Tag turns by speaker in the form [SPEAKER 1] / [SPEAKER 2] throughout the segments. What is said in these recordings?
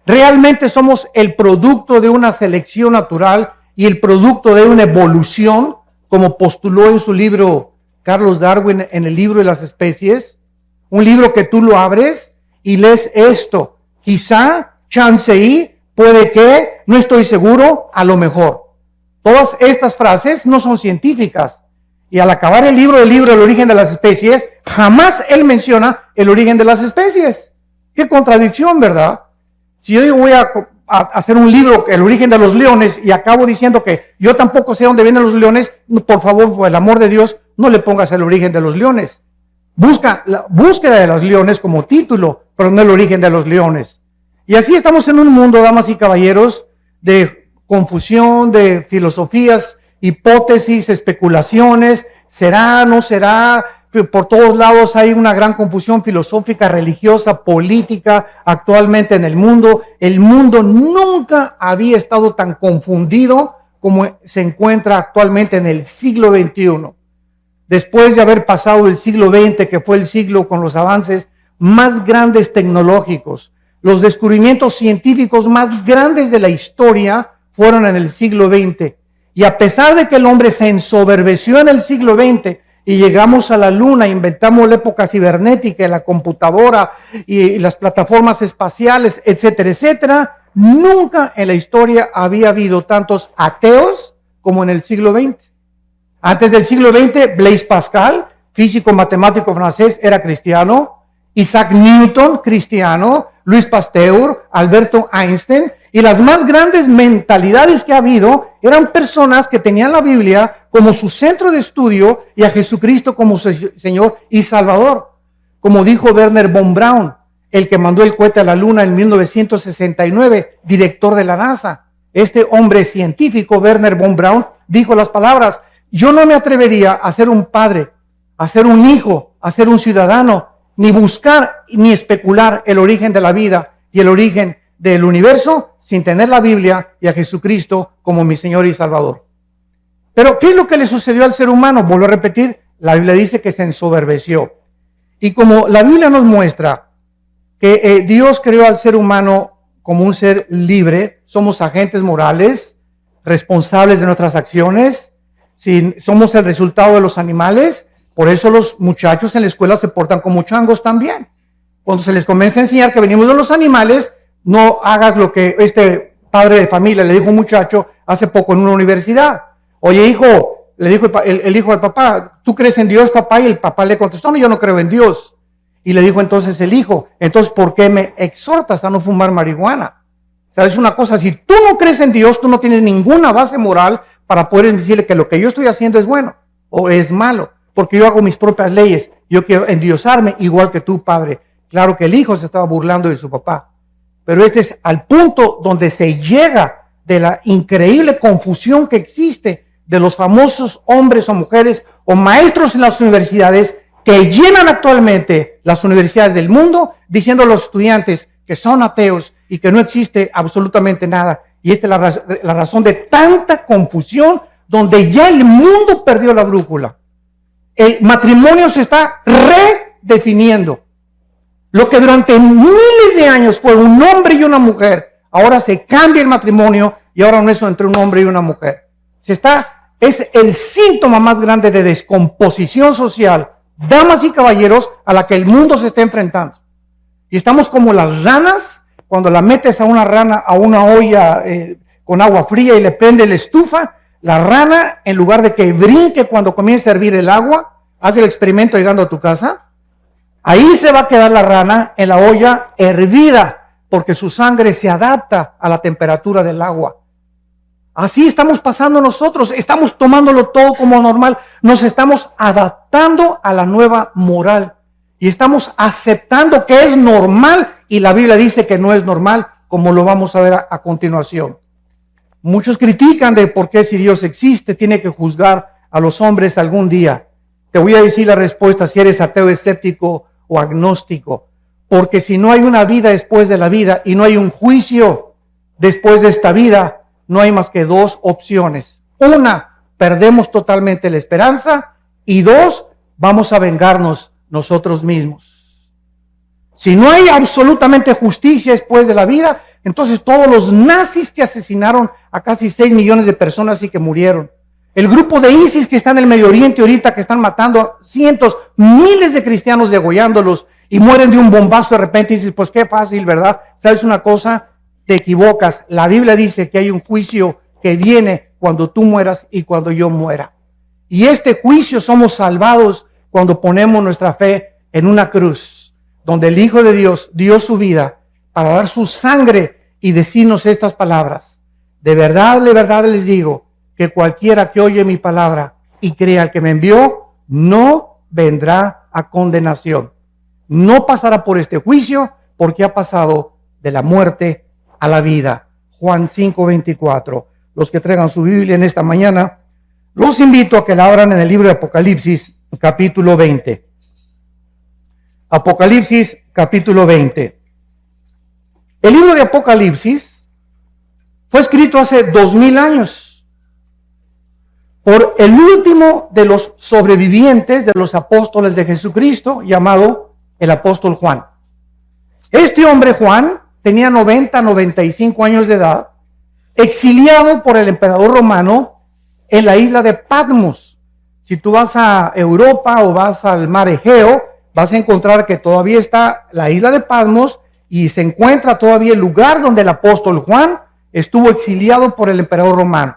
[SPEAKER 1] ¿Realmente somos el producto de una selección natural y el producto de una evolución, como postuló en su libro Carlos Darwin en el libro de las especies? Un libro que tú lo abres y lees esto. Quizá, chance y, puede que, no estoy seguro, a lo mejor. Todas estas frases no son científicas. Y al acabar el libro El origen de las especies, jamás él menciona el origen de las especies. Qué contradicción, ¿verdad? Si yo voy a hacer un libro, El origen de los leones, y acabo diciendo que yo tampoco sé dónde vienen los leones, por favor, por el amor de Dios, no le pongas el origen de los leones. Busca la búsqueda de los leones como título, pero no el origen de los leones. Y así estamos en un mundo, damas y caballeros, de confusión, de filosofías, hipótesis, especulaciones, será, no será. Por todos lados hay una gran confusión filosófica, religiosa, política actualmente en el mundo. El mundo nunca había estado tan confundido como se encuentra actualmente en el siglo XXI. Después de haber pasado el siglo XX, que fue el siglo con los avances más grandes tecnológicos, los descubrimientos científicos más grandes de la historia fueron en el siglo XX. Y a pesar de que el hombre se ensoberbeció en el siglo XX y llegamos a la luna, inventamos la época cibernética, la computadora y las plataformas espaciales, etcétera, etcétera, nunca en la historia había habido tantos ateos como en el siglo XX. Antes del siglo XX, Blaise Pascal, físico matemático francés, era cristiano. Isaac Newton, cristiano. Louis Pasteur, Alberto Einstein. Y las más grandes mentalidades que ha habido eran personas que tenían la Biblia como su centro de estudio y a Jesucristo como su Señor y Salvador. Como dijo Wernher von Braun, el que mandó el cohete a la luna en 1969, director de la NASA. Este hombre científico, Wernher von Braun, dijo las palabras: yo no me atrevería a ser un padre, a ser un hijo, a ser un ciudadano, ni buscar ni especular el origen de la vida y el origen del universo sin tener la Biblia y a Jesucristo como mi Señor y Salvador. Pero, ¿qué es lo que le sucedió al ser humano? Vuelvo a repetir, la Biblia dice que se ensoberbeció. Y como la Biblia nos muestra que Dios creó al ser humano como un ser libre, somos agentes morales, responsables de nuestras acciones, si somos el resultado de los animales, por eso los muchachos en la escuela se portan como changos también. Cuando se les comienza a enseñar que venimos de los animales, no hagas lo que este padre de familia le dijo a un muchacho hace poco en una universidad. Oye, hijo, le dijo el hijo al papá, ¿tú crees en Dios, papá? Y el papá le contestó, no, yo no creo en Dios. Y le dijo entonces el hijo, entonces, ¿por qué me exhortas a no fumar marihuana? O sea, es una cosa, si tú no crees en Dios, tú no tienes ninguna base moral para poder decirle que lo que yo estoy haciendo es bueno o es malo, porque yo hago mis propias leyes, yo quiero endiosarme igual que tú, padre. Claro que el hijo se estaba burlando de su papá, pero este es al punto donde se llega de la increíble confusión que existe de los famosos hombres o mujeres o maestros en las universidades que llenan actualmente las universidades del mundo diciendo a los estudiantes que son ateos y que no existe absolutamente nada. Y esta es la razón de tanta confusión, donde ya el mundo perdió la brújula. El matrimonio se está redefiniendo. Lo que durante miles de años fue un hombre y una mujer, ahora se cambia el matrimonio y ahora no es entre un hombre y una mujer. Es el síntoma más grande de descomposición social, damas y caballeros, a la que el mundo se está enfrentando. Y estamos como las ranas. Cuando la metes a una rana a una olla con agua fría y le prende la estufa, la rana, en lugar de que brinque cuando comience a hervir el agua, haz el experimento llegando a tu casa, ahí se va a quedar la rana en la olla hervida, porque su sangre se adapta a la temperatura del agua. Así estamos pasando nosotros, estamos tomándolo todo como normal, nos estamos adaptando a la nueva moral y estamos aceptando que es normal. Y la Biblia dice que no es normal, como lo vamos a ver a continuación. Muchos critican de por qué, si Dios existe, tiene que juzgar a los hombres algún día. Te voy a decir la respuesta si eres ateo, escéptico o agnóstico. Porque si no hay una vida después de la vida y no hay un juicio después de esta vida, no hay más que dos opciones. Una, perdemos totalmente la esperanza. Y dos, vamos a vengarnos nosotros mismos. Si no hay absolutamente justicia después de la vida, Entonces todos los nazis que asesinaron a casi 6 millones de personas y que murieron. El grupo de ISIS que está en el Medio Oriente ahorita, que están matando a cientos, miles de cristianos, degollándolos y mueren de un bombazo de repente y dices, pues qué fácil, ¿verdad? ¿Sabes una cosa? Te equivocas. La Biblia dice que hay un juicio que viene cuando tú mueras y cuando yo muera. Y este juicio somos salvados cuando ponemos nuestra fe en una cruz, donde el Hijo de Dios dio su vida para dar su sangre y decirnos estas palabras. De verdad les digo que cualquiera que oye mi palabra y crea al que me envió, no vendrá a condenación. No pasará por este juicio porque ha pasado de la muerte a la vida. Juan 5:24. Los que traigan su Biblia en esta mañana, los invito a que la abran en el libro de Apocalipsis, capítulo 20. Apocalipsis, capítulo 20. El libro de Apocalipsis fue escrito hace 2000 años por el último de los sobrevivientes de los apóstoles de Jesucristo, llamado el apóstol Juan. Este hombre, Juan, tenía 95 años de edad, exiliado por el emperador romano en la isla de Patmos. Si tú vas a Europa o vas al mar Egeo, vas a encontrar que todavía está la isla de Patmos y se encuentra todavía el lugar donde el apóstol Juan estuvo exiliado por el emperador romano.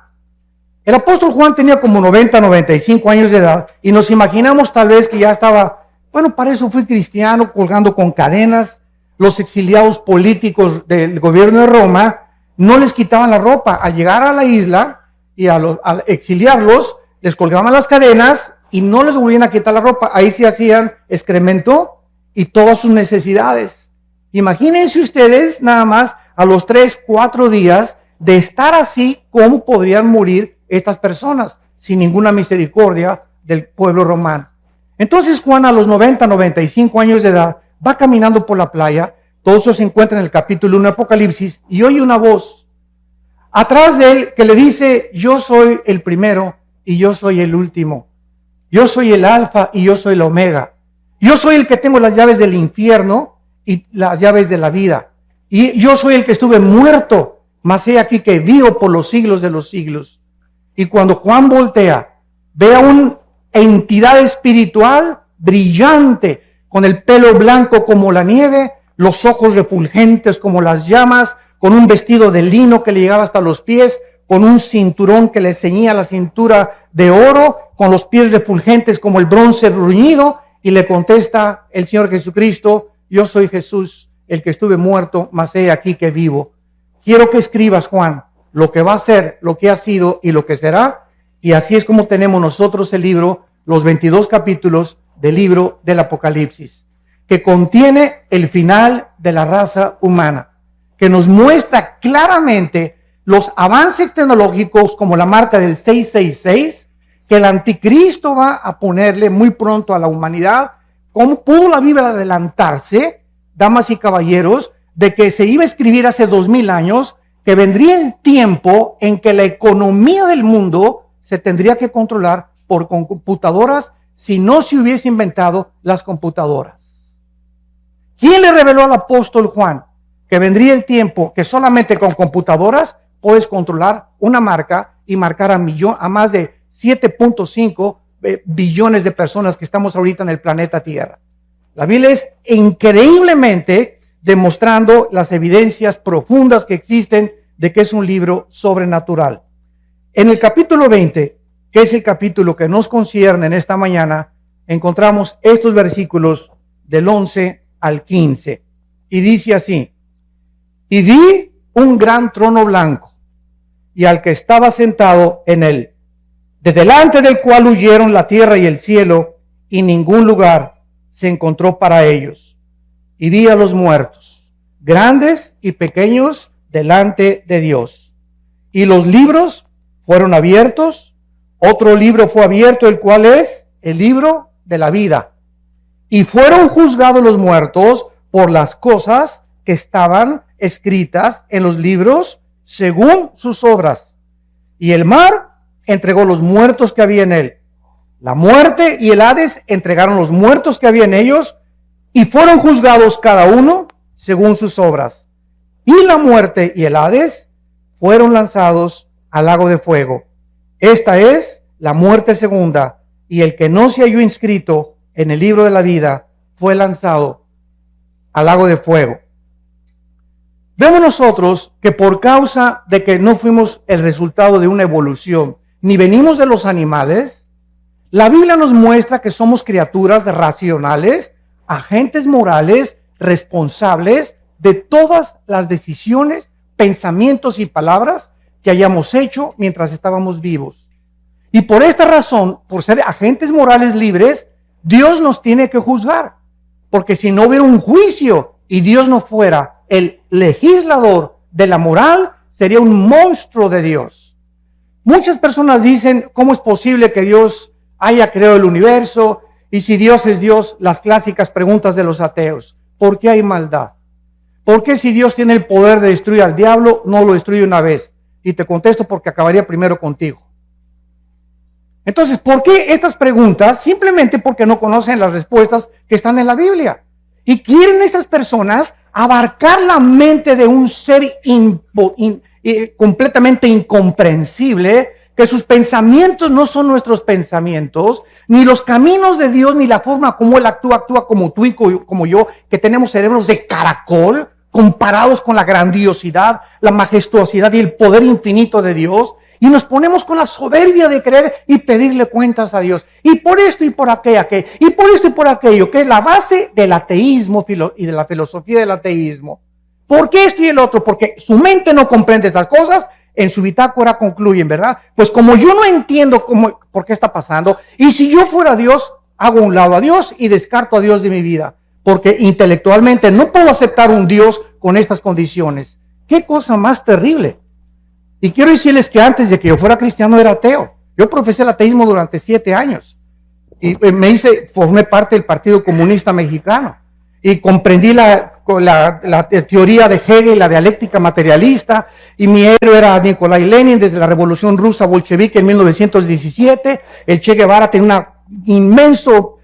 [SPEAKER 1] El apóstol Juan tenía como 95 años de edad y nos imaginamos tal vez que ya estaba, bueno, para eso fui cristiano, colgando con cadenas. Los exiliados políticos del gobierno de Roma no les quitaban la ropa. Al llegar a la isla y al exiliarlos, les colgaban las cadenas y no les volvían a quitar la ropa. Ahí sí hacían excremento y todas sus necesidades. Imagínense ustedes nada más a los 3-4 días de estar así, cómo podrían morir estas personas sin ninguna misericordia del pueblo romano. Entonces Juan a los 95 años de edad va caminando por la playa. Todo eso se encuentra en el capítulo 1 de Apocalipsis y oye una voz atrás de él que le dice: yo soy el primero y yo soy el último. Yo soy el alfa y yo soy el omega. Yo soy el que tengo las llaves del infierno y las llaves de la vida. Y yo soy el que estuve muerto, mas he aquí que vivo por los siglos de los siglos. Y cuando Juan voltea, ve a una entidad espiritual brillante, con el pelo blanco como la nieve, los ojos refulgentes como las llamas, con un vestido de lino que le llegaba hasta los pies, con un cinturón que le ceñía la cintura de oro, con los pies refulgentes como el bronce bruñido, y le contesta el Señor Jesucristo: yo soy Jesús, el que estuve muerto, mas he aquí que vivo. Quiero que escribas, Juan, lo que va a ser, lo que ha sido y lo que será, y así es como tenemos nosotros el libro, los 22 capítulos del libro del Apocalipsis, que contiene el final de la raza humana, que nos muestra claramente los avances tecnológicos como la marca del 666, que el anticristo va a ponerle muy pronto a la humanidad. ¿Cómo pudo la Biblia adelantarse, damas y caballeros, de que se iba a escribir hace 2000 años, que vendría el tiempo en que la economía del mundo se tendría que controlar por computadoras si no se hubiese inventado las computadoras? ¿Quién le reveló al apóstol Juan que vendría el tiempo que solamente con computadoras puedes controlar una marca y marcar a más de 7.5 billones de personas que estamos ahorita en el planeta Tierra? La Biblia es increíblemente demostrando las evidencias profundas que existen de que es un libro sobrenatural. En el capítulo 20, que es el capítulo que nos concierne en esta mañana, encontramos estos versículos del 11 al 15. Y dice así: y vi un gran trono blanco, y al que estaba sentado en él, de delante del cual huyeron la tierra y el cielo, y ningún lugar se encontró para ellos. Y vi a los muertos, grandes y pequeños, delante de Dios. Y los libros fueron abiertos. Otro libro fue abierto, el cual es el libro de la vida. Y fueron juzgados los muertos por las cosas que estaban escritas en los libros según sus obras. Y el mar entregó los muertos que había en él. La muerte y el Hades entregaron los muertos que había en ellos, y fueron juzgados cada uno según sus obras. y la muerte y el Hades fueron lanzados al lago de fuego. Esta es la muerte segunda, y el que no se halló inscrito en el libro de la vida fue lanzado al lago de fuego. Vemos nosotros que por causa de que no fuimos el resultado de una evolución, ni venimos de los animales, la Biblia nos muestra que somos criaturas racionales, agentes morales, responsables de todas las decisiones, pensamientos y palabras que hayamos hecho mientras estábamos vivos. Y por esta razón, por ser agentes morales libres, Dios nos tiene que juzgar. Porque si no hubiera un juicio y Dios no fuera el legislador de la moral, sería un monstruo de Dios. Muchas personas dicen, ¿cómo es posible que Dios haya creado el universo? Y si Dios es Dios, las clásicas preguntas de los ateos. ¿Por qué hay maldad? ¿Por qué si Dios tiene el poder de destruir al diablo, no lo destruye una vez? Y te contesto porque acabaría primero contigo. Entonces, ¿por qué estas preguntas? Simplemente porque no conocen las respuestas que están en la Biblia. Y quieren estas personas abarcar la mente de un ser completamente incomprensible, que sus pensamientos no son nuestros pensamientos, ni los caminos de Dios, ni la forma como Él actúa como tú y como yo, que tenemos cerebros de caracol, comparados con la grandiosidad, la majestuosidad y el poder infinito de Dios. Y nos ponemos con la soberbia de creer y pedirle cuentas a Dios. Y por esto y por aquello, y por esto y por aquello, que es la base del ateísmo y de la filosofía del ateísmo. ¿Por qué esto y el otro? Porque su mente no comprende estas cosas, en su bitácora concluyen, ¿verdad? Pues como yo no entiendo por qué está pasando, y si yo fuera Dios, hago a un lado a Dios y descarto a Dios de mi vida. Porque intelectualmente no puedo aceptar un Dios con estas condiciones. ¿Qué cosa más terrible? Y quiero decirles que antes de que yo fuera cristiano era ateo. Yo profesé el ateísmo durante 7 años. Y formé parte del Partido Comunista Mexicano. Y comprendí la teoría de Hegel, la dialéctica materialista. Y mi héroe era Nikolai Lenin desde la Revolución Rusa Bolchevique en 1917. El Che Guevara tenía un inmenso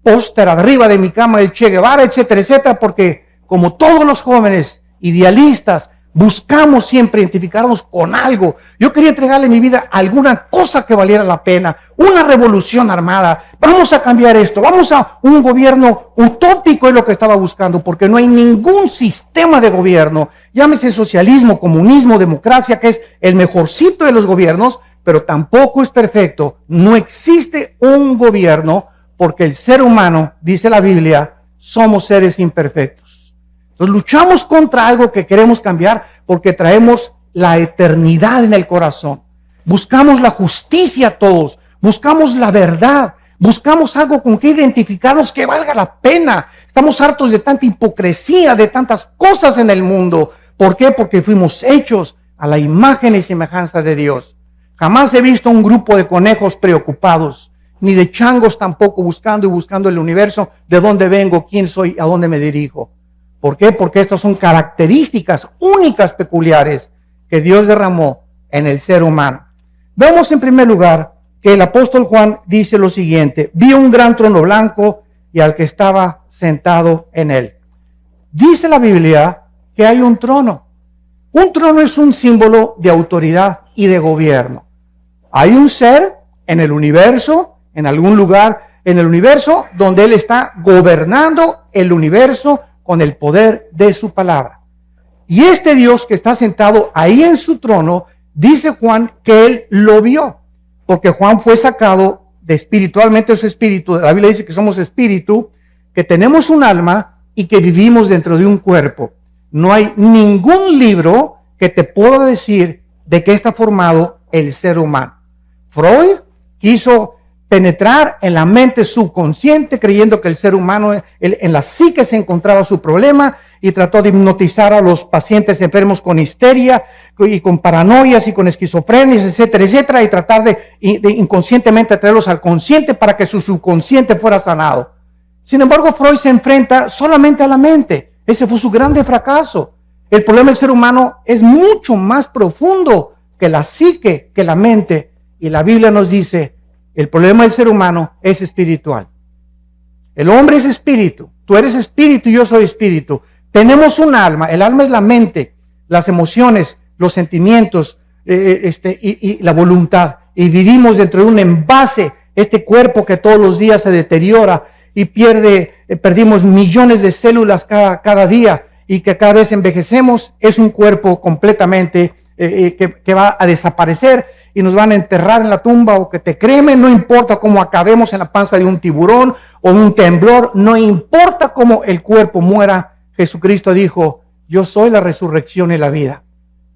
[SPEAKER 1] póster arriba de mi cama del Che Guevara, etcétera, etcétera. Porque como todos los jóvenes idealistas, buscamos siempre identificarnos con algo. Yo quería entregarle mi vida a alguna cosa que valiera la pena, una revolución armada. Vamos a cambiar esto, vamos a un gobierno utópico, es lo que estaba buscando, porque no hay ningún sistema de gobierno, llámese socialismo, comunismo, democracia, que es el mejorcito de los gobiernos, pero tampoco es perfecto. No existe un gobierno, porque el ser humano, dice la Biblia, somos seres imperfectos. Entonces luchamos contra algo que queremos cambiar porque traemos la eternidad en el corazón. Buscamos la justicia todos, buscamos la verdad, buscamos algo con que identificarnos que valga la pena. Estamos hartos de tanta hipocresía, de tantas cosas en el mundo. ¿Por qué? Porque fuimos hechos a la imagen y semejanza de Dios. Jamás he visto un grupo de conejos preocupados, ni de changos tampoco buscando el universo, de dónde vengo, quién soy, a dónde me dirijo. ¿Por qué? Porque estas son características únicas, peculiares, que Dios derramó en el ser humano. Vemos en primer lugar que el apóstol Juan dice lo siguiente: vi un gran trono blanco y al que estaba sentado en él. Dice la Biblia que hay un trono. Un trono es un símbolo de autoridad y de gobierno. Hay un ser en el universo, en algún lugar en el universo, donde Él está gobernando el universo con el poder de su palabra. Y este Dios que está sentado ahí en su trono, dice Juan que Él lo vio, porque Juan fue sacado de espiritualmente su espíritu. La Biblia dice que somos espíritu, que tenemos un alma y que vivimos dentro de un cuerpo. No hay ningún libro que te pueda decir de qué está formado el ser humano. Freud quiso penetrar en la mente subconsciente, creyendo que el ser humano, en la psique se encontraba su problema, y trató de hipnotizar a los pacientes enfermos con histeria y con paranoias y con esquizofrenias, etcétera, etcétera, y tratar de inconscientemente traerlos al consciente para que su subconsciente fuera sanado. Sin embargo, Freud se enfrenta solamente a la mente. Ese fue su grande fracaso. El problema del ser humano es mucho más profundo que la psique, que la mente, y la Biblia nos dice: el problema del ser humano es espiritual. El hombre es espíritu, tú eres espíritu y yo soy espíritu, Tenemos un alma. El alma es la mente, las emociones, los sentimientos y la voluntad. Y vivimos dentro de un envase, este cuerpo que todos los días se deteriora y perdimos millones de células cada día, y que cada vez envejecemos. Es un cuerpo completamente que va a desaparecer y nos van a enterrar en la tumba, o que te cremen, no importa cómo acabemos en la panza de un tiburón o un temblor, no importa cómo el cuerpo muera. Jesucristo dijo: yo soy la resurrección y la vida.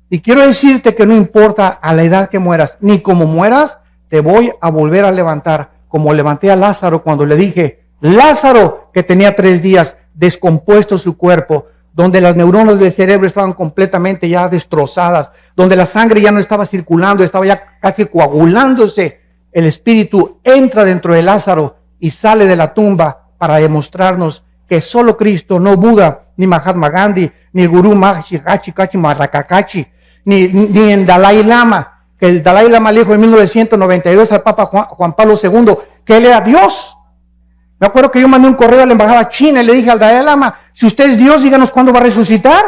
[SPEAKER 1] Y quiero decirte que no importa a la edad que mueras, ni cómo mueras, te voy a volver a levantar, como levanté a Lázaro cuando le dije: Lázaro, que tenía 3 días descompuesto su cuerpo, donde las neuronas del cerebro estaban completamente ya destrozadas, donde la sangre ya no estaba circulando, estaba ya casi coagulándose. El Espíritu entra dentro de Lázaro y sale de la tumba para demostrarnos que solo Cristo, no Buda, ni Mahatma Gandhi, ni el Gurú Maharishi Kachi Marrakakachi, ni el Dalai Lama, que el Dalai Lama le dijo en 1992 al Papa Juan Pablo II que él era Dios. Me acuerdo que yo mandé un correo a la embajada china y le dije al Dalai Lama: si usted es Dios, díganos cuándo va a resucitar.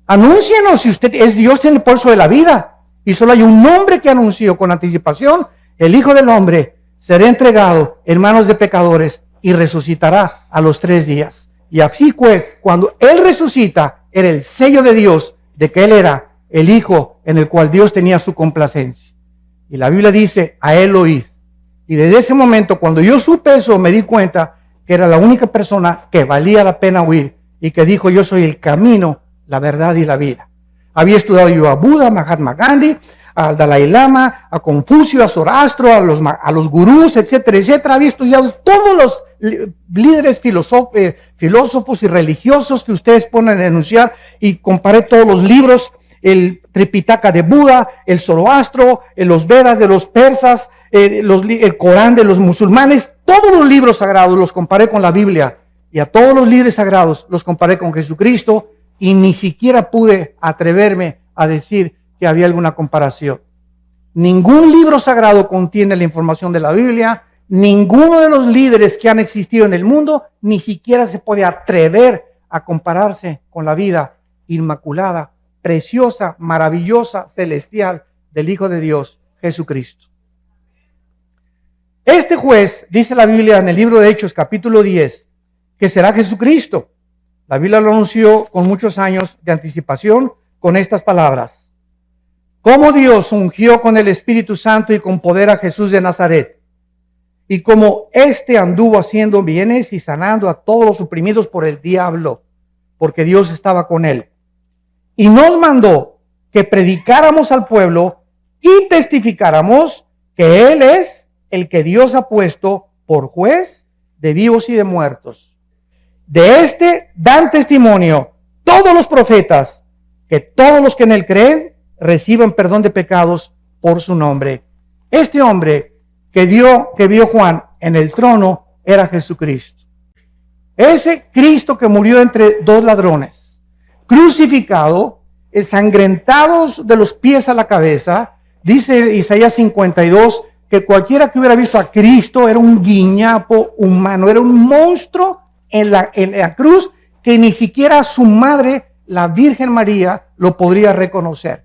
[SPEAKER 1] Anúncienos, si usted es Dios, tiene el pulso de la vida. Y solo hay un nombre que anunció con anticipación: el Hijo del Hombre será entregado en manos de pecadores y resucitará a los 3 días. Y así fue, cuando Él resucita, era el sello de Dios de que Él era el Hijo en el cual Dios tenía su complacencia. Y la Biblia dice: a Él oíd. Y desde ese momento, cuando yo supe eso, me di cuenta que era la única persona que valía la pena oír, y que dijo: yo soy el camino, la verdad y la vida. Había estudiado yo a Buda, a Mahatma Gandhi, al Dalai Lama, a Confucio, a Zoroastro, a los gurús, etcétera, etcétera. Había estudiado todos los líderes filósofos y religiosos que ustedes ponen a enunciar, y comparé todos los libros: el Tripitaka de Buda, el Zoroastro, los Vedas de los persas, el Corán de los musulmanes. Todos los libros sagrados los comparé con la Biblia, y a todos los líderes sagrados los comparé con Jesucristo, y ni siquiera pude atreverme a decir que había alguna comparación. Ningún libro sagrado contiene la información de la Biblia. Ninguno de los líderes que han existido en el mundo ni siquiera se puede atrever a compararse con la vida inmaculada, preciosa, maravillosa, celestial del Hijo de Dios, Jesucristo. Este juez, dice la Biblia en el libro de Hechos, capítulo 10, que será Jesucristo. La Biblia lo anunció con muchos años de anticipación con estas palabras: como Dios ungió con el Espíritu Santo y con poder a Jesús de Nazaret, y como éste anduvo haciendo bienes y sanando a todos los oprimidos por el diablo, porque Dios estaba con él. Y nos mandó que predicáramos al pueblo y testificáramos que Él es el que Dios ha puesto por juez de vivos y de muertos. De este dan testimonio todos los profetas, que todos los que en Él creen reciban perdón de pecados por su nombre. Este hombre que vio Juan en el trono era Jesucristo. Ese Cristo que murió entre 2 ladrones, crucificado, ensangrentados de los pies a la cabeza. Dice Isaías 52 que cualquiera que hubiera visto a Cristo era un guiñapo humano, era un monstruo en la cruz, que ni siquiera su madre, la Virgen María, lo podría reconocer.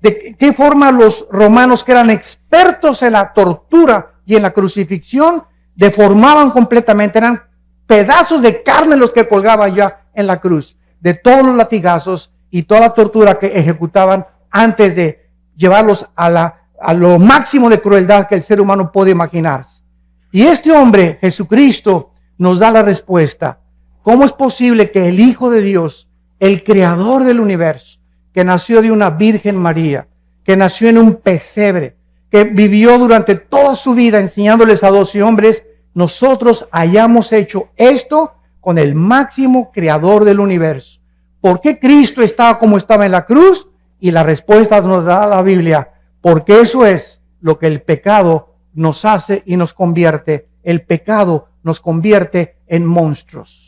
[SPEAKER 1] ¿De qué forma los romanos, que eran expertos en la tortura y en la crucifixión, deformaban completamente? Eran pedazos de carne los que colgaban ya en la cruz, de todos los latigazos y toda la tortura que ejecutaban antes de llevarlos a lo máximo de crueldad que el ser humano puede imaginarse. Y este hombre, Jesucristo, nos da la respuesta. ¿Cómo es posible que el Hijo de Dios, el creador del universo, que nació de una Virgen María, que nació en un pesebre, que vivió durante toda su vida enseñándoles a 12 hombres, nosotros hayamos hecho esto con el máximo creador del universo? ¿Por qué Cristo estaba como estaba en la cruz? Y la respuesta nos da la Biblia: porque eso es lo que el pecado nos hace y nos convierte. El pecado nos convierte en monstruos.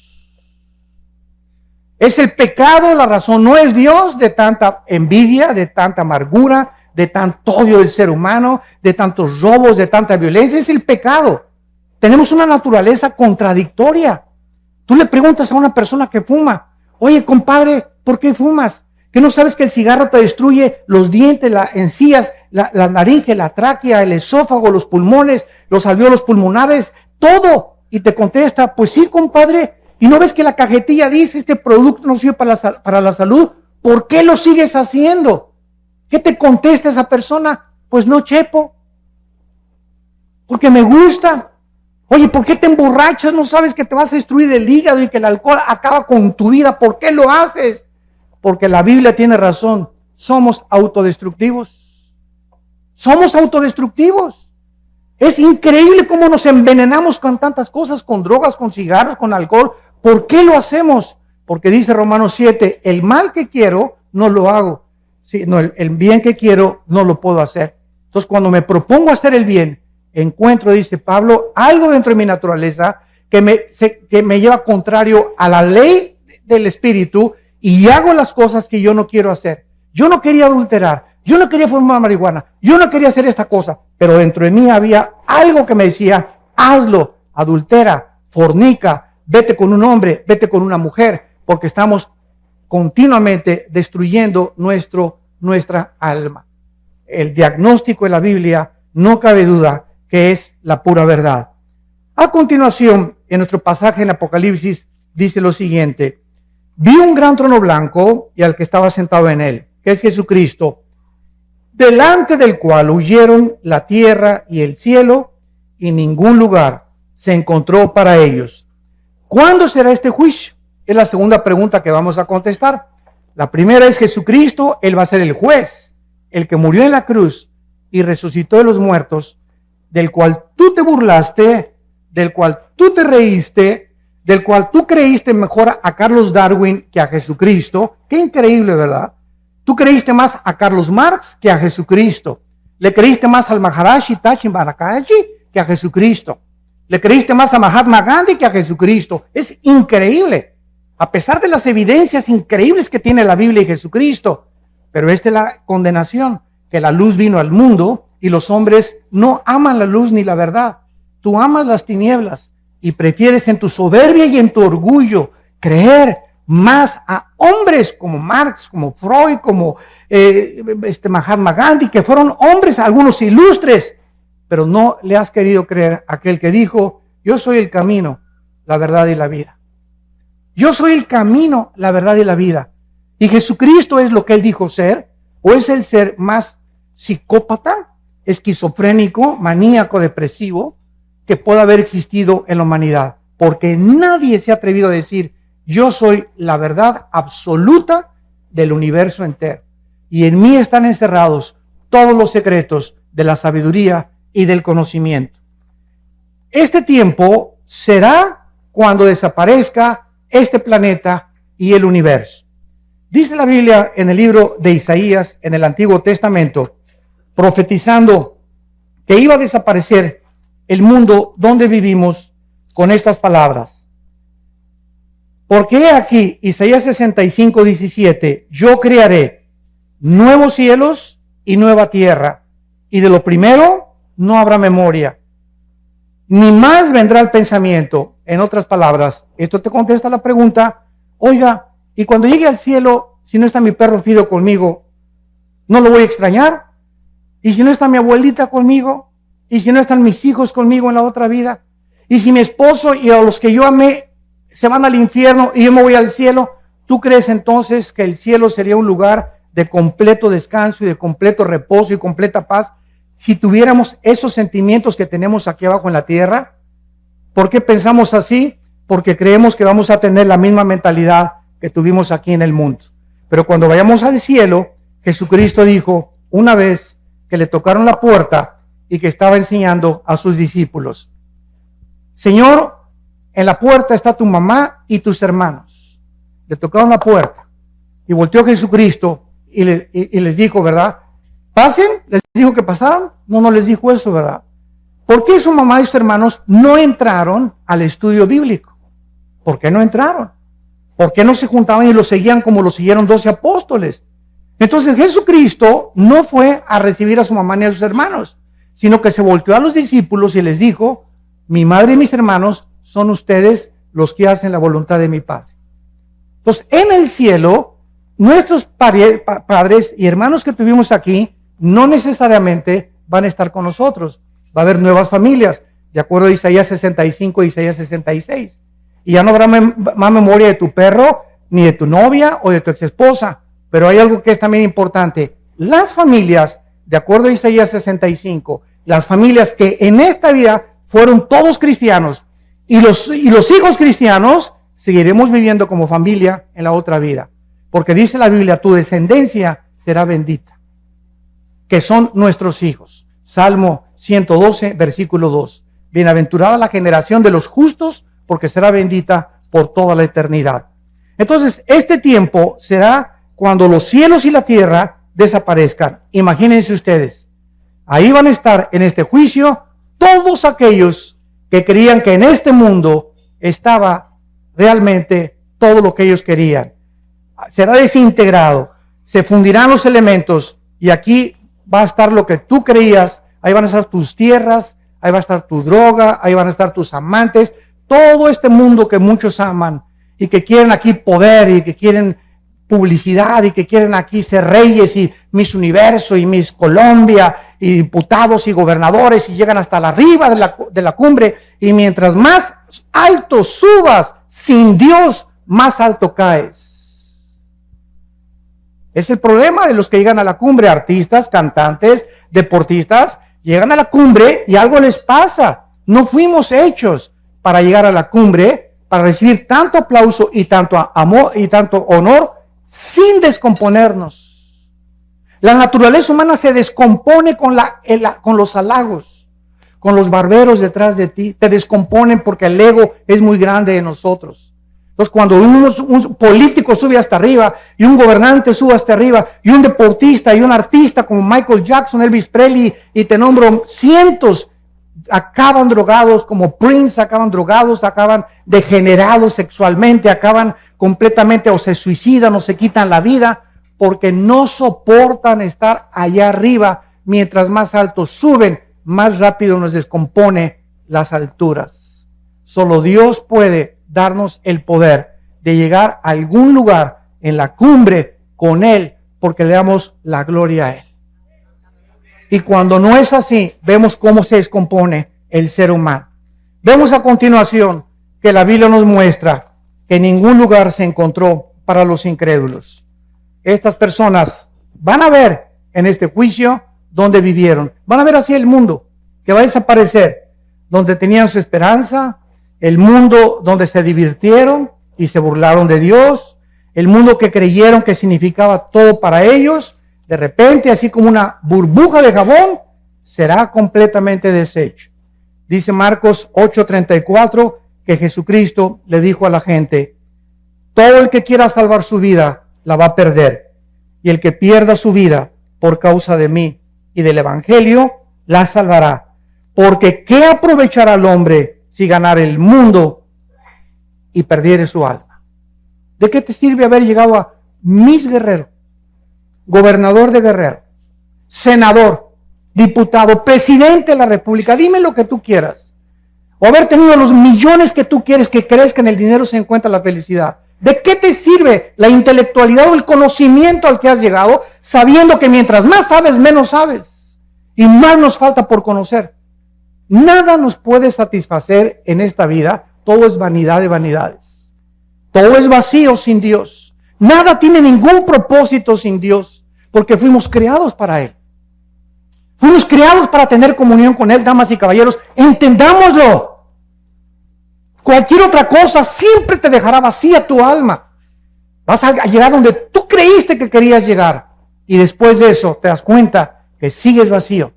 [SPEAKER 1] Es el pecado la razón, no es Dios, de tanta envidia, de tanta amargura, de tanto odio del ser humano, de tantos robos, de tanta violencia. Es el pecado. Tenemos una naturaleza contradictoria. Tú le preguntas a una persona que fuma: Oye, compadre, ¿por qué fumas? ¿Que no sabes que el cigarro te destruye los dientes, las encías, la laringe, la tráquea, el esófago, los pulmones, los alvéolos pulmonares, todo? Y te contesta, pues sí, compadre. ¿Y no ves que la cajetilla dice, este producto no sirve para la salud? ¿Por qué lo sigues haciendo? ¿Qué te contesta esa persona? Pues no, chepo, porque me gusta. Oye, ¿por qué te emborrachas? ¿No sabes que te vas a destruir el hígado y que el alcohol acaba con tu vida? ¿Por qué lo haces? Porque la Biblia tiene razón. Somos autodestructivos. Somos autodestructivos. Es increíble cómo nos envenenamos con tantas cosas, con drogas, con cigarros, con alcohol. ¿Por qué lo hacemos? Porque dice Romanos 7, el mal que quiero no lo hago. Sí, no, el bien que quiero no lo puedo hacer. Entonces, cuando me propongo hacer el bien, encuentro, dice Pablo, algo dentro de mi naturaleza que me lleva contrario a la ley del Espíritu y hago las cosas que yo no quiero hacer. Yo no quería adulterar, yo no quería fumar marihuana, yo no quería hacer esta cosa, pero dentro de mí había algo que me decía, hazlo, adultera, fornica, vete con un hombre, vete con una mujer, porque estamos continuamente destruyendo nuestra alma. El diagnóstico de la Biblia, no cabe duda que es la pura verdad. A continuación, en nuestro pasaje en Apocalipsis, dice lo siguiente: vi un gran trono blanco y al que estaba sentado en él, que es Jesucristo, delante del cual huyeron la tierra y el cielo, y ningún lugar se encontró para ellos. ¿Cuándo será este juicio? Es la segunda pregunta que vamos a contestar. La primera es Jesucristo, Él va a ser el juez, el que murió en la cruz y resucitó de los muertos, del cual tú te burlaste, del cual tú te reíste, del cual tú creíste mejor a Carlos Darwin que a Jesucristo. Qué increíble, ¿verdad? Tú creíste más a Carlos Marx que a Jesucristo. Le creíste más al Maharaji Tachi Marakaji que a Jesucristo. Le creíste más a Mahatma Gandhi que a Jesucristo. Es increíble, a pesar de las evidencias increíbles que tiene la Biblia y Jesucristo. Pero esta es la condenación, que la luz vino al mundo y los hombres no aman la luz ni la verdad. Tú amas las tinieblas y prefieres en tu soberbia y en tu orgullo creer más a hombres como Marx, como Freud, como Mahatma Gandhi, que fueron hombres, algunos ilustres, pero no le has querido creer a aquel que dijo, yo soy el camino, la verdad y la vida. Yo soy el camino, la verdad y la vida. ¿Y Jesucristo es lo que él dijo ser? ¿O es el ser más psicópata, esquizofrénico, maníaco, depresivo que pueda haber existido en la humanidad? Porque nadie se ha atrevido a decir, yo soy la verdad absoluta del universo entero. Y en mí están encerrados todos los secretos de la sabiduría y del conocimiento. Este tiempo será cuando desaparezca este planeta y el universo. Dice la Biblia en el libro de Isaías, en el Antiguo Testamento, profetizando que iba a desaparecer el mundo donde vivimos con estas palabras. Porque aquí, Isaías 65, 17, yo crearé nuevos cielos y nueva tierra, y de lo primero no habrá memoria, ni más vendrá el pensamiento. En otras palabras, esto te contesta la pregunta, oiga, y cuando llegue al cielo, si no está mi perro Fido conmigo, ¿no lo voy a extrañar? ¿Y si no está mi abuelita conmigo? ¿Y si no están mis hijos conmigo en la otra vida? ¿Y si mi esposo y a los que yo amé se van al infierno y yo me voy al cielo? ¿Tú crees entonces que el cielo sería un lugar de completo descanso y de completo reposo y completa paz si tuviéramos esos sentimientos que tenemos aquí abajo en la tierra? ¿Por qué pensamos así? Porque creemos que vamos a tener la misma mentalidad que tuvimos aquí en el mundo. Pero cuando vayamos al cielo, Jesucristo dijo una vez que le tocaron la puerta y que estaba enseñando a sus discípulos, Señor, en la puerta está tu mamá y tus hermanos. Le tocaron la puerta y volteó Jesucristo y les dijo, ¿verdad? Pasen, les dijo que pasaran. No les dijo eso, ¿verdad? ¿Por qué su mamá y sus hermanos no entraron al estudio bíblico? ¿Por qué no entraron? ¿Por qué no se juntaban y lo seguían como lo siguieron 12 apóstoles? Entonces Jesucristo no fue a recibir a su mamá ni a sus hermanos, sino que se volteó a los discípulos y les dijo, mi madre y mis hermanos son ustedes los que hacen la voluntad de mi Padre. Entonces, en el cielo, nuestros padres y hermanos que tuvimos aquí no necesariamente van a estar con nosotros. Va a haber nuevas familias, de acuerdo a Isaías 65 y Isaías 66. Y ya no habrá más memoria de tu perro, ni de tu novia o de tu exesposa. Pero hay algo que es también importante. Las familias, de acuerdo a Isaías 65, las familias que en esta vida fueron todos cristianos y los hijos cristianos, seguiremos viviendo como familia en la otra vida. Porque dice la Biblia, tu descendencia será bendita, que son nuestros hijos. Salmo 112, versículo 2. Bienaventurada la generación de los justos, porque será bendita por toda la eternidad. Entonces, este tiempo será cuando los cielos y la tierra desaparezcan. Imagínense ustedes, ahí van a estar en este juicio todos aquellos que creían que en este mundo estaba realmente todo lo que ellos querían. Será desintegrado, se fundirán los elementos y aquí va a estar lo que tú creías, ahí van a estar tus tierras, ahí va a estar tu droga, ahí van a estar tus amantes, todo este mundo que muchos aman y que quieren aquí poder y que quieren publicidad y que quieren aquí ser reyes y Miss Universo y Miss Colombia y diputados y gobernadores y llegan hasta la arriba de la cumbre y mientras más alto subas sin Dios, más alto caes. Es el problema de los que llegan a la cumbre, artistas, cantantes, deportistas, llegan a la cumbre y algo les pasa. No fuimos hechos para llegar a la cumbre, para recibir tanto aplauso y tanto amor y tanto honor sin descomponernos. La naturaleza humana se descompone con los halagos, con los barberos detrás de ti. Te descomponen porque el ego es muy grande de nosotros. Entonces, cuando un político sube hasta arriba y un gobernante sube hasta arriba y un deportista y un artista como Michael Jackson, Elvis Presley y te nombro cientos, acaban drogados como Prince, acaban drogados, acaban degenerados sexualmente, acaban completamente o se suicidan o se quitan la vida porque no soportan estar allá arriba. Mientras más altos suben, más rápido nos descompone las alturas. Solo Dios puede darnos el poder de llegar a algún lugar en la cumbre con Él, porque le damos la gloria a Él. Y cuando no es así, vemos cómo se descompone el ser humano. Vemos a continuación que la Biblia nos muestra que ningún lugar se encontró para los incrédulos. Estas personas van a ver en este juicio donde vivieron. Van a ver así el mundo que va a desaparecer, donde tenían su esperanza, el mundo donde se divirtieron y se burlaron de Dios, el mundo que creyeron que significaba todo para ellos, de repente, así como una burbuja de jabón, será completamente deshecho. Dice Marcos 8:34 que Jesucristo le dijo a la gente, todo el que quiera salvar su vida la va a perder, y el que pierda su vida por causa de mí y del Evangelio, la salvará. Porque ¿qué aprovechará el hombre si ganara el mundo y perdiere su alma? ¿De qué te sirve haber llegado a Miss Guerrero, gobernador de Guerrero, senador, diputado, presidente de la República? Dime lo que tú quieras. O haber tenido los millones que tú quieres, que crees que en el dinero se encuentra la felicidad. ¿De qué te sirve la intelectualidad o el conocimiento al que has llegado, sabiendo que mientras más sabes, menos sabes? Y más nos falta por conocer. Nada nos puede satisfacer en esta vida. Todo es vanidad de vanidades. Todo es vacío sin Dios. Nada tiene ningún propósito sin Dios, porque fuimos creados para Él. Fuimos creados para tener comunión con Él, damas y caballeros. Entendámoslo. Cualquier otra cosa siempre te dejará vacía tu alma. Vas a llegar donde tú creíste que querías llegar. Y después de eso te das cuenta que sigues vacío.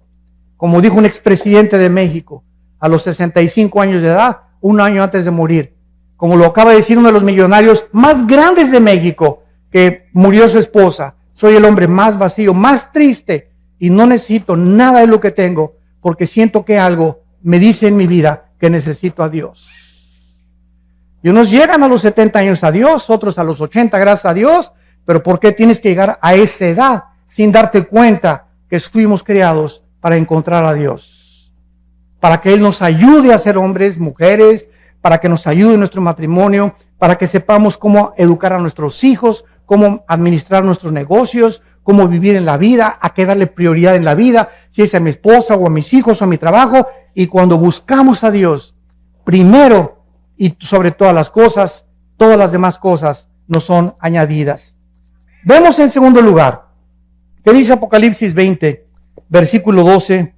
[SPEAKER 1] Como dijo un expresidente de México, a los 65 años de edad, un año antes de morir. Como lo acaba de decir uno de los millonarios más grandes de México, que murió su esposa. Soy el hombre más vacío, más triste, y no necesito nada de lo que tengo, porque siento que algo me dice en mi vida que necesito a Dios. Y unos llegan a los 70 años a Dios, otros a los 80, gracias a Dios, pero ¿por qué tienes que llegar a esa edad sin darte cuenta que fuimos creados para encontrar a Dios? Para que Él nos ayude a ser hombres, mujeres, para que nos ayude en nuestro matrimonio, para que sepamos cómo educar a nuestros hijos, cómo administrar nuestros negocios, cómo vivir en la vida, a qué darle prioridad en la vida, si es a mi esposa o a mis hijos o a mi trabajo. Y cuando buscamos a Dios primero y sobre todas las cosas, todas las demás cosas nos son añadidas. Vemos en segundo lugar, que dice Apocalipsis 20, versículo 12,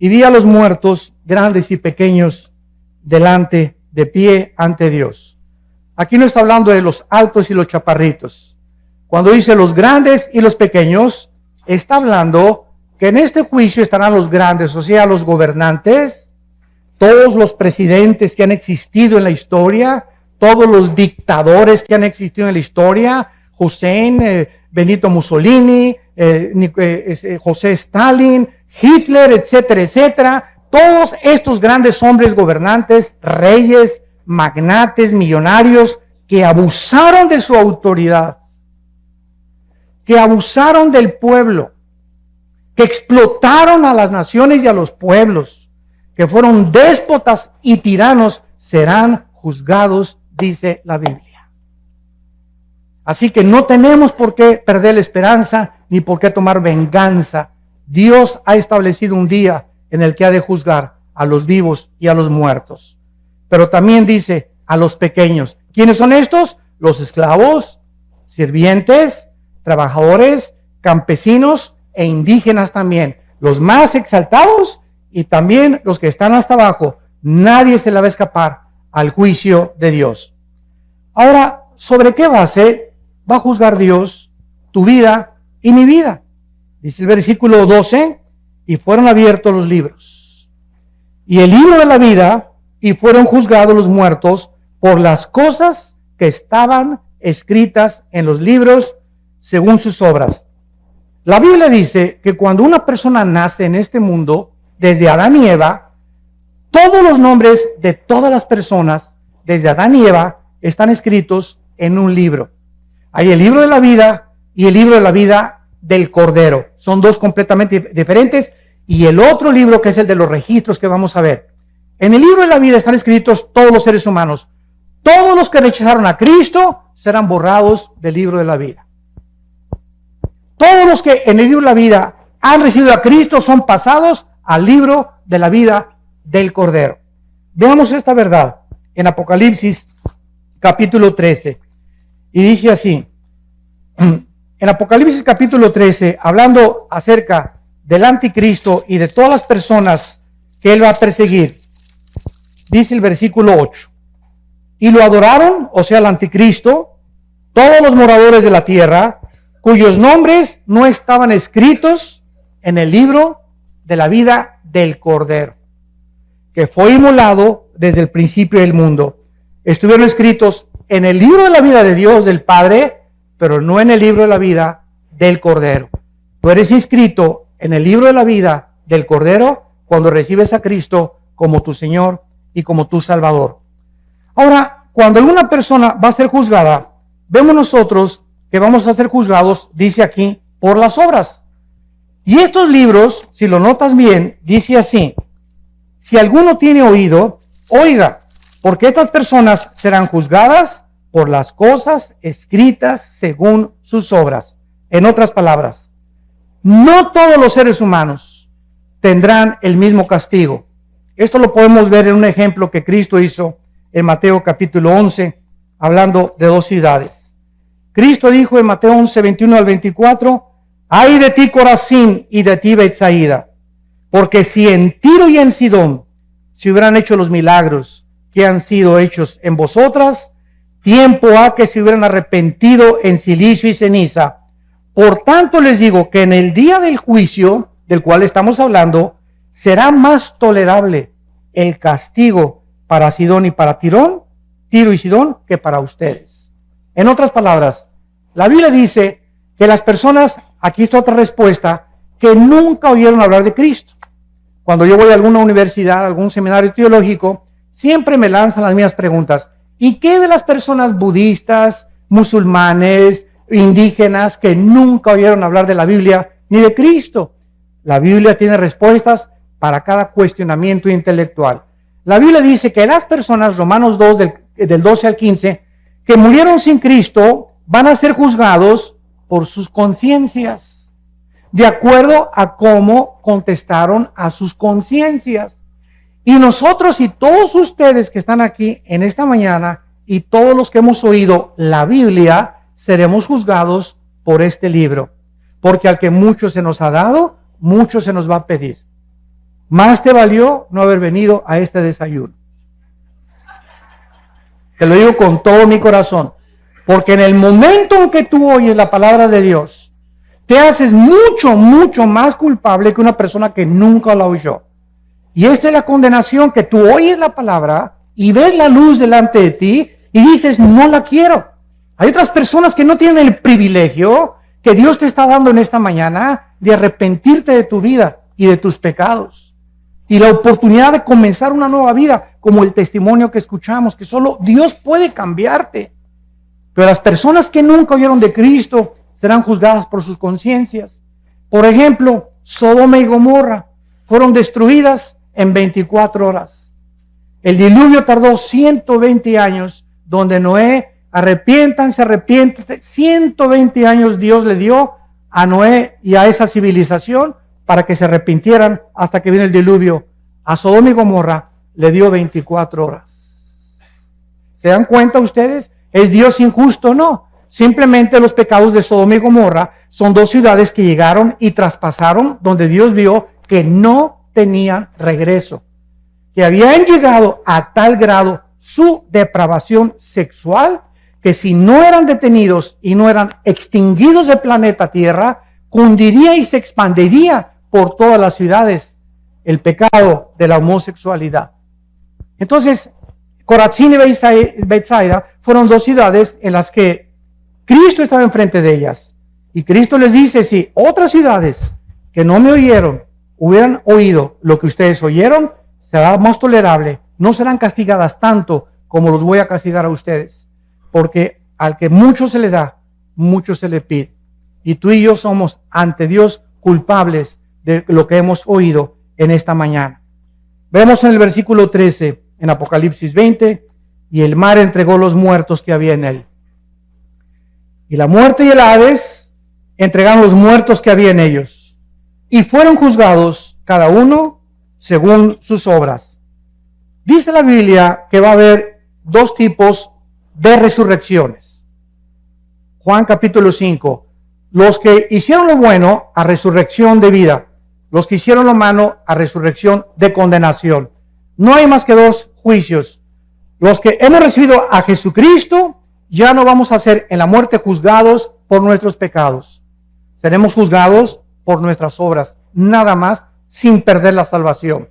[SPEAKER 1] y vi a los muertos, grandes y pequeños, delante, de pie ante Dios. Aquí no está hablando de los altos y los chaparritos. Cuando dice los grandes y los pequeños, está hablando que en este juicio estarán los grandes, o sea, los gobernantes, todos los presidentes que han existido en la historia, todos los dictadores que han existido en la historia, Hussein, Benito Mussolini, José Stalin, Hitler, etcétera, etcétera. Todos estos grandes hombres gobernantes, reyes, magnates, millonarios, que abusaron de su autoridad, que abusaron del pueblo, que explotaron a las naciones y a los pueblos, que fueron déspotas y tiranos, serán juzgados, dice la Biblia. Así que no tenemos por qué perder la esperanza ni por qué tomar venganza. Dios ha establecido un día en el que ha de juzgar a los vivos y a los muertos. Pero también dice a los pequeños. ¿Quiénes son estos? Los esclavos, sirvientes, trabajadores, campesinos e indígenas también. Los más exaltados y también los que están hasta abajo. Nadie se le va a escapar al juicio de Dios. Ahora, ¿sobre qué base va a juzgar Dios tu vida y mi vida? Dice el versículo 12, y fueron abiertos los libros. Y el libro de la vida, y fueron juzgados los muertos por las cosas que estaban escritas en los libros según sus obras. La Biblia dice que cuando una persona nace en este mundo, desde Adán y Eva, todos los nombres de todas las personas, desde Adán y Eva, están escritos en un libro. Hay el libro de la vida y el libro de la vida del Cordero. Son dos completamente diferentes. Y el otro libro, que es el de los registros que vamos a ver. En el libro de la vida están escritos todos los seres humanos. Todos los que rechazaron a Cristo serán borrados del libro de la vida. Todos los que en el libro de la vida han recibido a Cristo son pasados al libro de la vida del Cordero. Veamos esta verdad en Apocalipsis capítulo 13. Y dice así, en Apocalipsis capítulo 13, hablando acerca del anticristo y de todas las personas que él va a perseguir, dice el versículo 8, y lo adoraron, o sea, el anticristo, todos los moradores de la tierra, cuyos nombres no estaban escritos en el libro de la vida del Cordero, que fue inmolado desde el principio del mundo. Estuvieron escritos en el libro de la vida de Dios, del Padre, pero no en el libro de la vida del Cordero. Tú eres inscrito en el libro de la vida del Cordero cuando recibes a Cristo como tu Señor y como tu Salvador. Ahora, cuando alguna persona va a ser juzgada, vemos nosotros que vamos a ser juzgados, dice aquí, por las obras. Y estos libros, si lo notas bien, dice así: si alguno tiene oído, oiga, porque estas personas serán juzgadas por las cosas escritas según sus obras. En otras palabras, no todos los seres humanos tendrán el mismo castigo. Esto lo podemos ver en un ejemplo que Cristo hizo en Mateo capítulo 11, hablando de dos ciudades. Cristo dijo en Mateo 11, 21 al 24, ay de ti Corazín y de ti Betsaida, porque si en Tiro y en Sidón se hubieran hecho los milagros que han sido hechos en vosotras, tiempo ha que se hubieran arrepentido en silicio y ceniza. Por tanto les digo que en el día del juicio, del cual estamos hablando, será más tolerable el castigo para Sidón y para Tiro y Sidón, que para ustedes. En otras palabras, la Biblia dice que las personas, aquí está otra respuesta, que nunca oyeron hablar de Cristo. Cuando yo voy a alguna universidad, a algún seminario teológico, siempre me lanzan las mismas preguntas. ¿Y qué de las personas budistas, musulmanes, indígenas que nunca oyeron hablar de la Biblia ni de Cristo? La Biblia tiene respuestas para cada cuestionamiento intelectual. La Biblia dice que las personas, Romanos 2, del 12 al 15, que murieron sin Cristo van a ser juzgados por sus conciencias, de acuerdo a cómo contestaron a sus conciencias. Y nosotros y todos ustedes que están aquí en esta mañana y todos los que hemos oído la Biblia, seremos juzgados por este libro. Porque al que mucho se nos ha dado, mucho se nos va a pedir. Más te valió no haber venido a este desayuno. Te lo digo con todo mi corazón. Porque en el momento en que tú oyes la palabra de Dios, te haces mucho, mucho más culpable que una persona que nunca la oyó. Y esta es la condenación, que tú oyes la palabra y ves la luz delante de ti y dices, no la quiero. Hay otras personas que no tienen el privilegio que Dios te está dando en esta mañana de arrepentirte de tu vida y de tus pecados. Y la oportunidad de comenzar una nueva vida, como el testimonio que escuchamos, que solo Dios puede cambiarte. Pero las personas que nunca oyeron de Cristo serán juzgadas por sus conciencias. Por ejemplo, Sodoma y Gomorra fueron destruidas en 24 horas. El diluvio tardó 120 años, donde Noé, arrepiéntanse, 120 años Dios le dio a Noé y a esa civilización para que se arrepintieran hasta que vino el diluvio. A Sodoma y Gomorra le dio 24 horas. ¿Se dan cuenta ustedes? ¿Es Dios injusto? No. Simplemente los pecados de Sodoma y Gomorra son dos ciudades que llegaron y traspasaron donde Dios vio que no tenían regreso, que habían llegado a tal grado su depravación sexual que si no eran detenidos y no eran extinguidos del planeta Tierra, cundiría y se expandiría por todas las ciudades el pecado de la homosexualidad. Entonces, Corazín y Betsaida fueron dos ciudades en las que Cristo estaba enfrente de ellas. Y Cristo les dice, si otras ciudades que no me oyeron hubieran oído lo que ustedes oyeron, será más tolerable, no serán castigadas tanto como los voy a castigar a ustedes, porque al que mucho se le da, mucho se le pide. Y tú y yo somos ante Dios culpables de lo que hemos oído en esta mañana. Vemos en el versículo 13, en Apocalipsis 20, y el mar entregó los muertos que había en él. Y la muerte y el Hades entregaron los muertos que había en ellos. Y fueron juzgados cada uno según sus obras. Dice la Biblia que va a haber dos tipos de resurrecciones. Juan capítulo 5. Los que hicieron lo bueno a resurrección de vida. Los que hicieron lo malo a resurrección de condenación. No hay más que dos juicios. Los que hemos recibido a Jesucristo, ya no vamos a ser en la muerte juzgados por nuestros pecados. Seremos juzgados por nuestras obras, nada más, sin perder la salvación,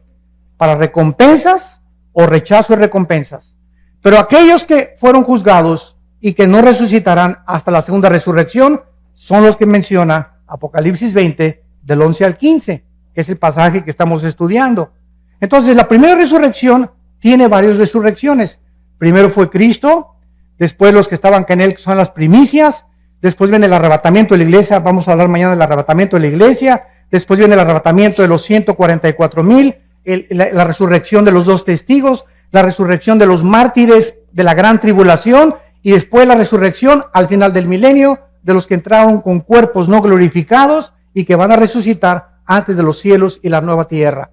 [SPEAKER 1] para recompensas o rechazo de recompensas. Pero aquellos que fueron juzgados y que no resucitarán hasta la segunda resurrección, son los que menciona Apocalipsis 20, del 11 al 15, que es el pasaje que estamos estudiando. Entonces, la primera resurrección tiene varias resurrecciones. Primero fue Cristo, después los que estaban con él, que son las primicias. Después viene el arrebatamiento de la iglesia, vamos a hablar mañana del arrebatamiento de la iglesia. Después viene el arrebatamiento de los 144,000, la resurrección de los dos testigos, la resurrección de los mártires de la gran tribulación, y después la resurrección al final del milenio de los que entraron con cuerpos no glorificados y que van a resucitar antes de los cielos y la nueva tierra.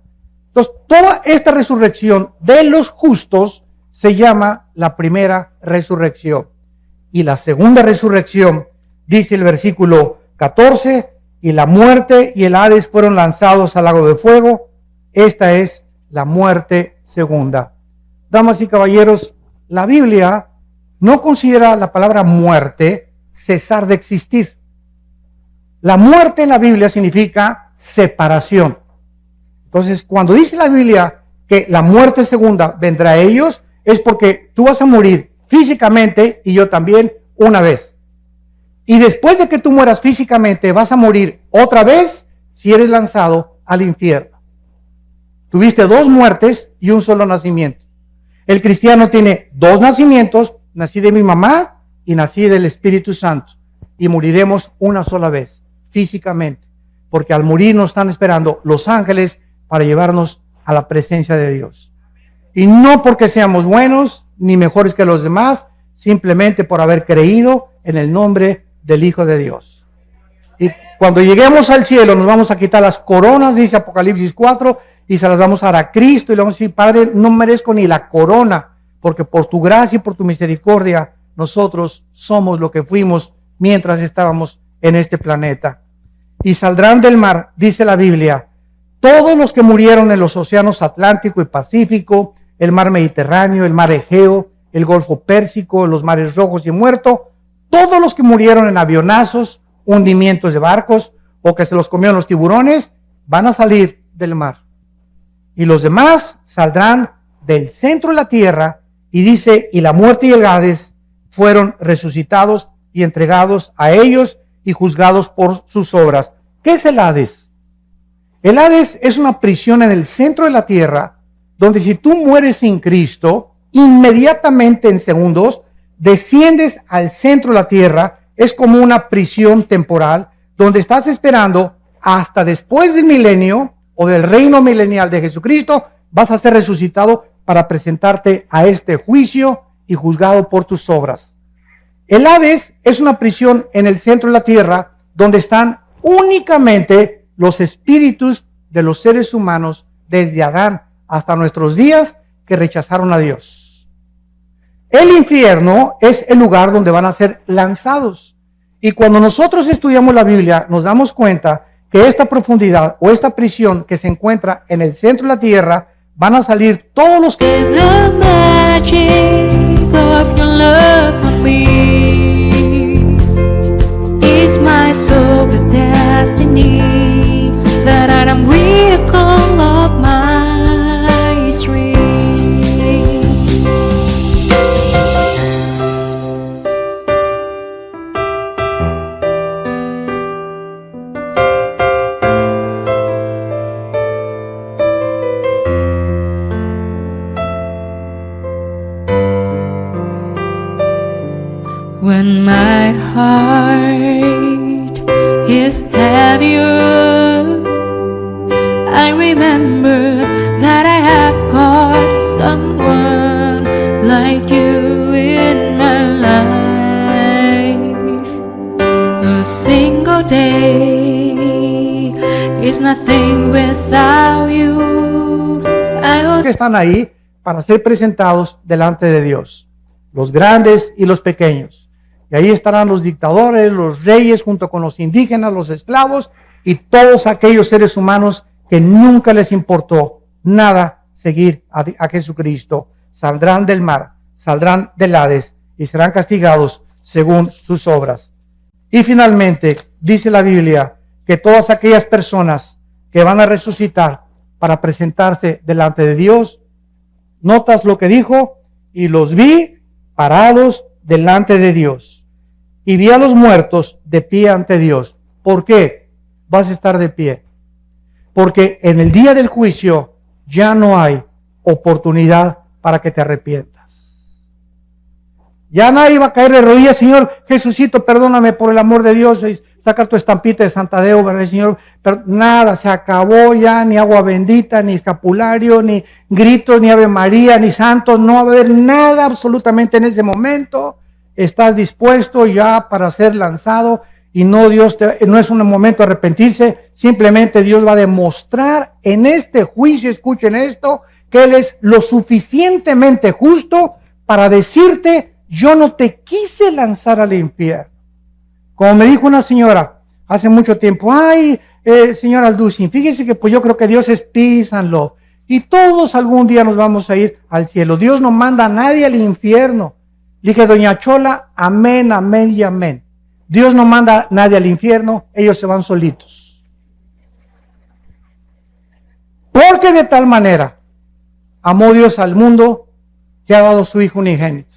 [SPEAKER 1] Entonces, toda esta resurrección de los justos se llama la primera resurrección. Y la segunda resurrección, dice el versículo 14, y la muerte y el Hades fueron lanzados al lago de fuego. Esta es la muerte segunda. Damas y caballeros, la Biblia no considera la palabra muerte cesar de existir. La muerte en la Biblia significa separación. Entonces, cuando dice la Biblia que la muerte segunda vendrá a ellos, es porque tú vas a morir físicamente y yo también una vez. Y después de que tú mueras físicamente, vas a morir otra vez si eres lanzado al infierno. Tuviste dos muertes y un solo nacimiento. El cristiano tiene dos nacimientos, nací de mi mamá y nací del Espíritu Santo. Y moriremos una sola vez, físicamente. Porque al morir nos están esperando los ángeles para llevarnos a la presencia de Dios. Y no porque seamos buenos ni mejores que los demás, simplemente por haber creído en el nombre del Hijo de Dios. Y cuando lleguemos al cielo nos vamos a quitar las coronas, dice Apocalipsis 4, y se las vamos a dar a Cristo y le vamos a decir, Padre, no merezco ni la corona, porque por tu gracia y por tu misericordia nosotros somos lo que fuimos mientras estábamos en este planeta. Y saldrán del mar, dice la Biblia, todos los que murieron en los océanos Atlántico y Pacífico, el mar Mediterráneo, el mar Egeo, el Golfo Pérsico, los mares Rojos y Muerto, todos los que murieron en avionazos, hundimientos de barcos o que se los comieron los tiburones, van a salir del mar. Y los demás saldrán del centro de la tierra, y dice, y la muerte y el Hades fueron resucitados y entregados a ellos y juzgados por sus obras. ¿Qué es el Hades? El Hades es una prisión en el centro de la tierra, donde si tú mueres sin Cristo, inmediatamente en segundos, desciendes al centro de la tierra. Es como una prisión temporal, donde estás esperando hasta después del milenio o del reino milenial de Jesucristo, vas a ser resucitado para presentarte a este juicio y juzgado por tus obras. El Hades es una prisión en el centro de la tierra, donde están únicamente los espíritus de los seres humanos desde Adán hasta nuestros días que rechazaron a Dios. El infierno es el lugar donde van a ser lanzados. Y cuando nosotros estudiamos la Biblia, nos damos cuenta que esta profundidad o esta prisión que se encuentra en el centro de la tierra, van a salir todos los que...
[SPEAKER 2] The magic of your love for me is my soul the destiny that I am miracle of my dreams. When my heart is heavier, I remember that I have got someone like you in my life. A single day is nothing without you.
[SPEAKER 1] que están ahí para ser presentados delante de Dios, los grandes y los pequeños. Y ahí estarán los dictadores, los reyes, junto con los indígenas, los esclavos y todos aquellos seres humanos que nunca les importó nada seguir a Jesucristo. Saldrán del mar, saldrán del Hades y serán castigados según sus obras. Y finalmente, dice la Biblia que todas aquellas personas que van a resucitar para presentarse delante de Dios, notas lo que dijo, y los vi parados delante de Dios. Y vi a los muertos de pie ante Dios. ¿Por qué vas a estar de pie? Porque en el día del juicio ya no hay oportunidad para que te arrepientas. Ya nadie va a caer de rodillas, Señor Jesucito, perdóname por el amor de Dios, y sacar tu estampita de Santa Deo, ¿verdad, Señor? Pero nada, se acabó ya, ni agua bendita, ni escapulario, ni gritos, ni Ave María, ni santos, no va a haber nada absolutamente en ese momento. Estás dispuesto ya para ser lanzado y no es un momento de arrepentirse, simplemente Dios va a demostrar en este juicio, escuchen esto, que Él es lo suficientemente justo para decirte, yo no te quise lanzar al infierno. Como me dijo una señora hace mucho tiempo, ay, señor Alducin, fíjese que pues yo creo que Dios es peace and love, y todos algún día nos vamos a ir al cielo. Dios no manda a nadie al infierno. Dije, doña Chola, amén, amén y amén. Dios no manda a nadie al infierno, ellos se van solitos. Porque de tal manera amó Dios al mundo que ha dado su Hijo unigénito,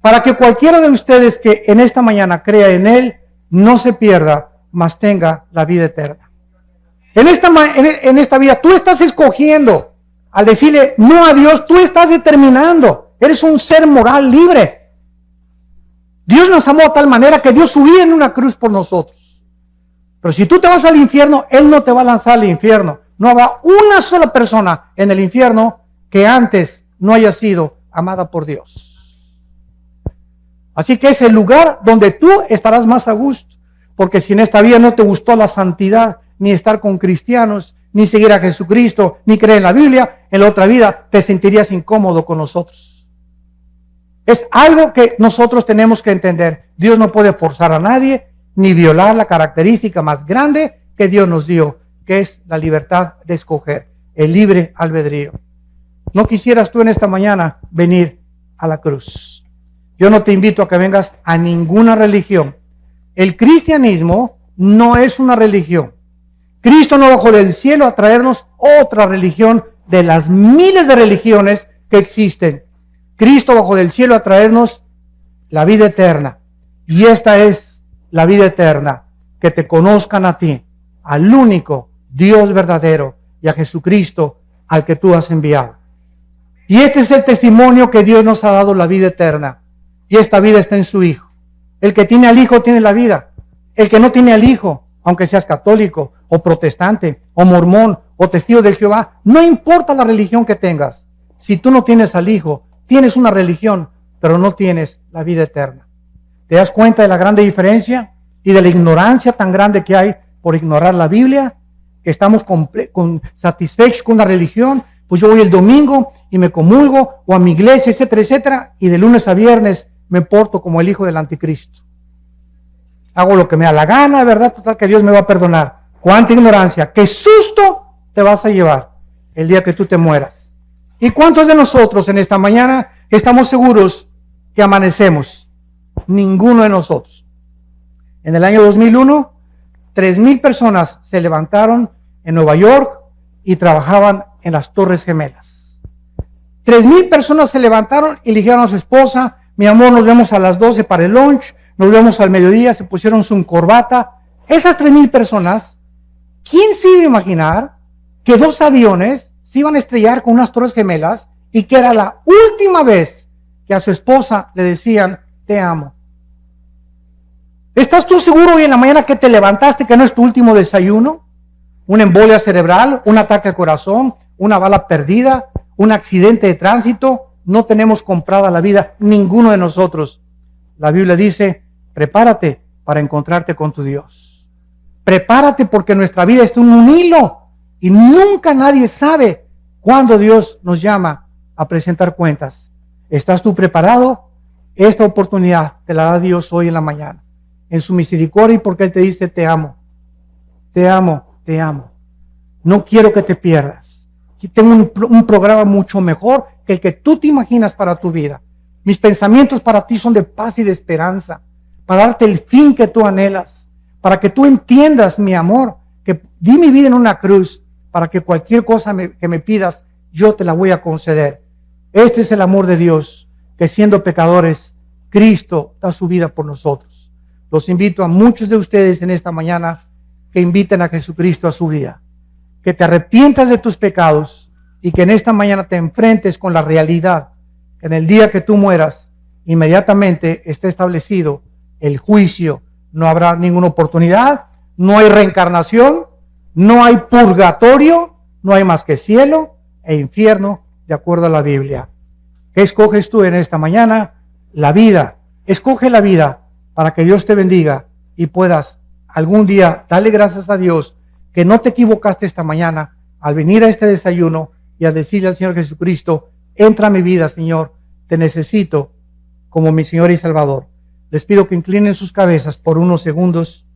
[SPEAKER 1] para que cualquiera de ustedes que en esta mañana crea en Él, no se pierda, mas tenga la vida eterna. En esta vida tú estás escogiendo, al decirle no a Dios, tú estás determinando, eres un ser moral libre. Dios nos amó de tal manera que dio su vida en una cruz por nosotros. Pero si tú te vas al infierno, Él no te va a lanzar al infierno. No habrá una sola persona en el infierno que antes no haya sido amada por Dios. Así que es el lugar donde tú estarás más a gusto. Porque si en esta vida no te gustó la santidad, ni estar con cristianos, ni seguir a Jesucristo, ni creer en la Biblia, en la otra vida te sentirías incómodo con nosotros. Es algo que nosotros tenemos que entender. Dios no puede forzar a nadie, ni violar la característica más grande que Dios nos dio, que es la libertad de escoger, el libre albedrío. ¿No quisieras tú en esta mañana venir a la cruz? Yo no te invito a que vengas a ninguna religión. El cristianismo no es una religión. Cristo no bajó del cielo a traernos otra religión de las miles de religiones que existen. Cristo bajó del cielo a traernos la vida eterna. Y esta es la vida eterna, que te conozcan a ti, al único Dios verdadero, y a Jesucristo al que tú has enviado. Y este es el testimonio que Dios nos ha dado, la vida eterna. Y esta vida está en su Hijo. El que tiene al Hijo tiene la vida. El que no tiene al Hijo, aunque seas católico o protestante o mormón o testigo de Jehová, no importa la religión que tengas. Si tú no tienes al Hijo, tienes una religión, pero no tienes la vida eterna. ¿Te das cuenta de la grande diferencia y de la ignorancia tan grande que hay por ignorar la Biblia? Que estamos satisfechos con la religión. Pues yo voy el domingo y me comulgo, o a mi iglesia, etcétera, etcétera, y de lunes a viernes me porto como el hijo del anticristo. Hago lo que me da la gana, ¿verdad? Total, que Dios me va a perdonar. ¡Cuánta ignorancia! ¡Qué susto te vas a llevar el día que tú te mueras! ¿Y cuántos de nosotros en esta mañana estamos seguros que amanecemos? Ninguno de nosotros. En el año 2001, 3,000 personas se levantaron en Nueva York y trabajaban en las Torres Gemelas. 3,000 personas se levantaron y le dijeron a su esposa: mi amor, nos vemos a las 12 para el lunch, nos vemos al mediodía, se pusieron su corbata. Esas 3,000 personas, ¿quién se iba a imaginar que 2 aviones se iban a estrellar con unas Torres Gemelas y que era la última vez que a su esposa le decían: te amo? ¿Estás tú seguro hoy en la mañana que te levantaste que no es tu último desayuno? ¿Una embolia cerebral, un ataque al corazón, una bala perdida, un accidente de tránsito? No tenemos comprada la vida, ninguno de nosotros. La Biblia dice: prepárate para encontrarte con tu Dios. Prepárate, porque nuestra vida está en un hilo y nunca nadie sabe cuándo Dios nos llama a presentar cuentas. ¿Estás tú preparado? Esta oportunidad te la da Dios hoy en la mañana, en su misericordia, y porque Él te dice: te amo, te amo, te amo. No quiero que te pierdas. Tengo un programa mucho mejor que el que tú te imaginas para tu vida. Mis pensamientos para ti son de paz y de esperanza, para darte el fin que tú anhelas, para que tú entiendas mi amor, que di mi vida en una cruz, para que cualquier cosa que me pidas, yo te la voy a conceder. Este es el amor de Dios, que siendo pecadores, Cristo da su vida por nosotros. Los invito a muchos de ustedes en esta mañana que inviten a Jesucristo a su vida, que te arrepientas de tus pecados y que en esta mañana te enfrentes con la realidad que en el día que tú mueras, inmediatamente esté establecido el juicio. No habrá ninguna oportunidad, no hay reencarnación, no hay purgatorio, no hay más que cielo e infierno, de acuerdo a la Biblia. ¿Qué escoges tú en esta mañana? La vida. Escoge la vida para que Dios te bendiga y puedas algún día darle gracias a Dios que no te equivocaste esta mañana al venir a este desayuno y al decirle al Señor Jesucristo: entra a mi vida, Señor, te necesito como mi Señor y Salvador. Les pido que inclinen sus cabezas por unos segundos.